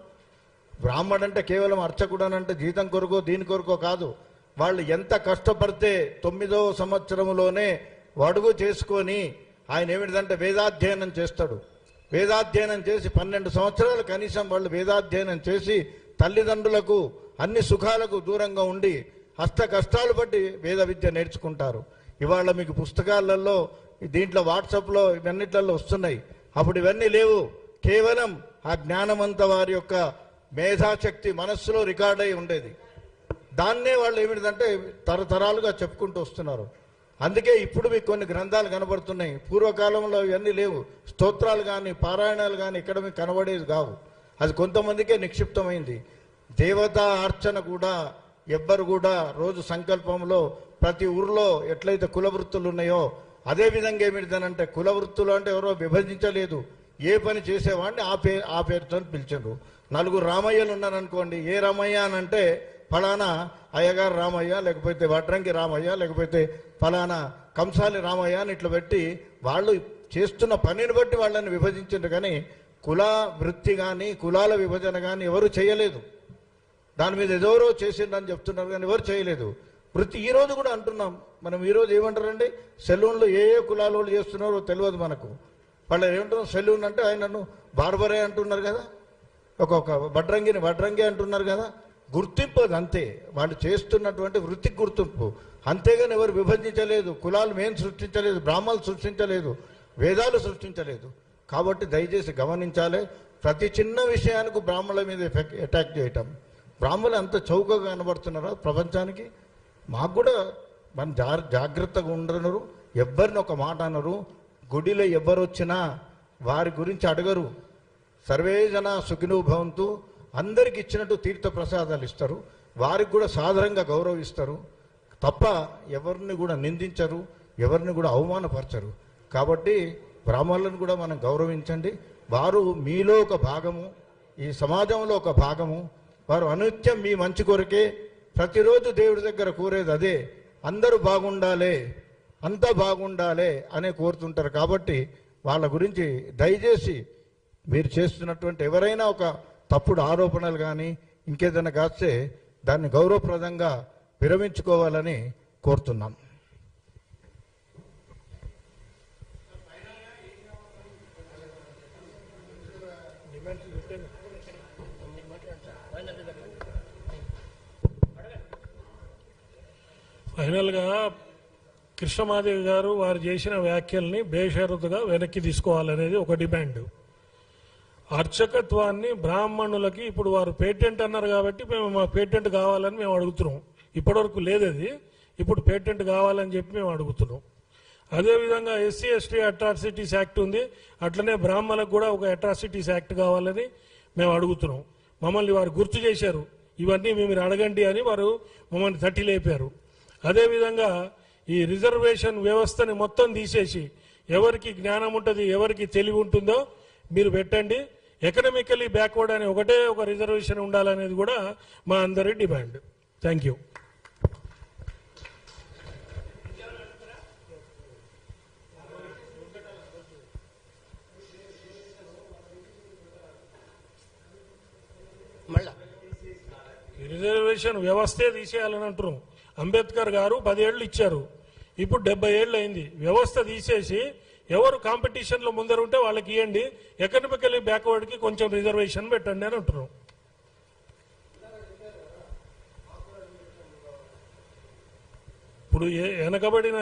బ్రాహ్మడు అంటే కేవలం అర్చకుడు అంటే జీతం కొరకో దీని కొరకో కాదు. వాళ్ళు ఎంత కష్టపడితే 9వ సంవత్సరంలోనే అడుగు చేసుకొని ఆయన ఏమిటంటే వేదాధ్యయనం చేస్తాడు. వేదాధ్యయనం చేసి 12 సంవత్సరాలు కనీసం వాళ్ళు వేదాధ్యయనం చేసి తల్లిదండ్రులకు అన్ని సుఖాలకు దూరంగా ఉండి హస్త కష్టాలు బట్టి వేద విద్య నేర్చుకుంటారు. ఇవాళ మీకు పుస్తకాలలో, దీంట్లో వాట్సాప్లో ఇవన్నిట్లలో వస్తున్నాయి. అప్పుడు ఇవన్నీ లేవు. కేవలం ఆ జ్ఞానమంత వారి యొక్క మేధాశక్తి మనస్సులో రికార్డ్ అయి ఉండేది. దాన్నే వాళ్ళు ఏమిటంటే తరతరాలుగా చెప్పుకుంటూ వస్తున్నారు. అందుకే ఇప్పుడు మీకు కొన్ని గ్రంథాలు కనబడుతున్నాయి. పూర్వకాలంలో ఇవన్నీ లేవు. స్తోత్రాలు కానీ పారాయణాలు కానీ ఇక్కడ మీకు కనబడేది కావు. అది కొంతమందికే నిక్షిప్తమైంది. దేవతా అర్చన కూడా ఎవ్వరు కూడా రోజు సంకల్పంలో ప్రతి ఊర్లో ఎట్లయితే కుల వృత్తులు ఉన్నాయో అదేవిధంగా ఏమిటిదనంటే కుల వృత్తులు అంటే ఎవరో విభజించలేదు. ఏ పని చేసేవాడిని ఆ పేరుతో పిలిచారు. 4 రామయ్యలు ఉన్నారనుకోండి, ఏ రామయ్య అని అంటే ఫలానా అయ్యగారు రామయ్య, లేకపోతే వడ్రంగి రామయ్య, లేకపోతే ఫలానా కంసాలి రామయ్య అని ఇట్లా పెట్టి వాళ్ళు చేస్తున్న పనిని బట్టి వాళ్ళని విభజించారు. కానీ కుల వృత్తి కానీ కులాల విభజన కానీ ఎవరు చేయలేదు. దాని మీద ఎవరో చేసిండ్రని చెప్తున్నారు కానీ ఎవరు చేయలేదు. వృత్తి ఈరోజు కూడా అంటున్నాం మనం. ఈరోజు ఏమంటారండి, సెలూన్లో ఏ కులాల వాళ్ళు చేస్తున్నారో తెలియదు మనకు. వాళ్ళు ఏమంటున్నారు, సెలూన్ అంటే ఆయనను బార్బరే అంటున్నారు కదా, ఒక్కొక్క వడ్రంగి అంటున్నారు కదా. గుర్తింపు అది అంతే. వాళ్ళు చేస్తున్నటువంటి వృత్తికి గుర్తింపు, అంతేగాని ఎవరు విభజించలేదు. కులాలు మేము సృష్టించలేదు, బ్రాహ్మణులు సృష్టించలేదు, వేదాలు సృష్టించలేదు. కాబట్టి దయచేసి గమనించాలి. ప్రతి చిన్న విషయానికి బ్రాహ్మణుల మీద అటాక్ చేయటం. బ్రాహ్మణులు అంత చౌకగా కనబడుతున్నారా ప్రపంచానికి? మాకు కూడా మనం జాగ్రత్తగా ఉండరు. ఎవ్వరిని ఒక మాట అనరు. గుడిలో ఎవరు వచ్చినా వారి గురించి అడగరు. సర్వే జన సుఖినో భవంతు, అందరికి ఇచ్చినట్టు తీర్థ ప్రసాదాలు ఇస్తారు. వారికి కూడా సాధారణంగా గౌరవిస్తారు తప్ప ఎవరిని కూడా నిందించరు, ఎవరిని కూడా అవమానపరచరు. కాబట్టి బ్రాహ్మణులను కూడా మనం గౌరవించండి. వారు మీలో ఒక భాగము, ఈ సమాజంలో ఒక భాగము. వారు అనునిత్యం మీ మంచి కొరకే ప్రతిరోజు దేవుడి దగ్గర కోరేది అదే. అందరూ బాగుండాలి, అంతా బాగుండాలి అనే కోరుతుంటారు. కాబట్టి వాళ్ళ గురించి దయచేసి మీరు చేస్తున్నటువంటి ఎవరైనా ఒక తప్పుడు ఆరోపణలు కానీ ఇంకేదైనా కాస్తే దాన్ని గౌరవప్రదంగా విరమించుకోవాలని కోరుతున్నాం. ఫైనల్గా కృష్ణమాదేవి గారు వారు చేసిన వ్యాఖ్యల్ని బేషరతుగా వెనక్కి తీసుకోవాలనేది ఒక డిమాండ్. అర్చకత్వాన్ని బ్రాహ్మణులకి ఇప్పుడు వారు పేటెంట్ అన్నారు కాబట్టి మా పేటెంట్ కావాలని మేము అడుగుతున్నాం. ఇప్పటివరకు లేదు అది, ఇప్పుడు పేటెంట్ కావాలని చెప్పి మేము అడుగుతున్నాం. అదేవిధంగా ఎస్సీ ఎస్టీ అట్రాసిటీస్ యాక్ట్ ఉంది, అట్లనే బ్రాహ్మణులకు కూడా ఒక అట్రాసిటీస్ యాక్ట్ కావాలని మేము అడుగుతున్నాం. మమ్మల్ని వారు గుర్తు చేశారు, ఇవన్నీ మీరు అడగండి అని వారు మమ్మల్ని తట్టి లేపారు. అదేవిధంగా ఈ రిజర్వేషన్ వ్యవస్థని మొత్తం తీసేసి ఎవరికి జ్ఞానం ఉంటుంది, ఎవరికి తెలివి ఉంటుందో మీరు పెట్టండి. ఎకనామికలీ బ్యాక్వర్డ్ అనే ఒకటే ఒక రిజర్వేషన్ ఉండాలనేది కూడా మా అందరి డిమాండ్. Thank you. మళ్ళా రిజర్వేషన్ వ్యవస్థే తీసేయాలని అంటున్నాం. అంబేద్కర్ గారు 10 ఏళ్ళు ఇచ్చారు, ఇప్పుడు 70 ఏళ్ళు అయింది. వ్యవస్థ తీసేసి ఎవరు కాంపిటీషన్లో ముందర ఉంటే వాళ్ళకి ఇవ్వండి, ఎకనామికలీ బ్యాక్వర్డ్కి కొంచెం రిజర్వేషన్ పెట్టండి అని అంటున్నాం. ఇప్పుడు వెనకబడిన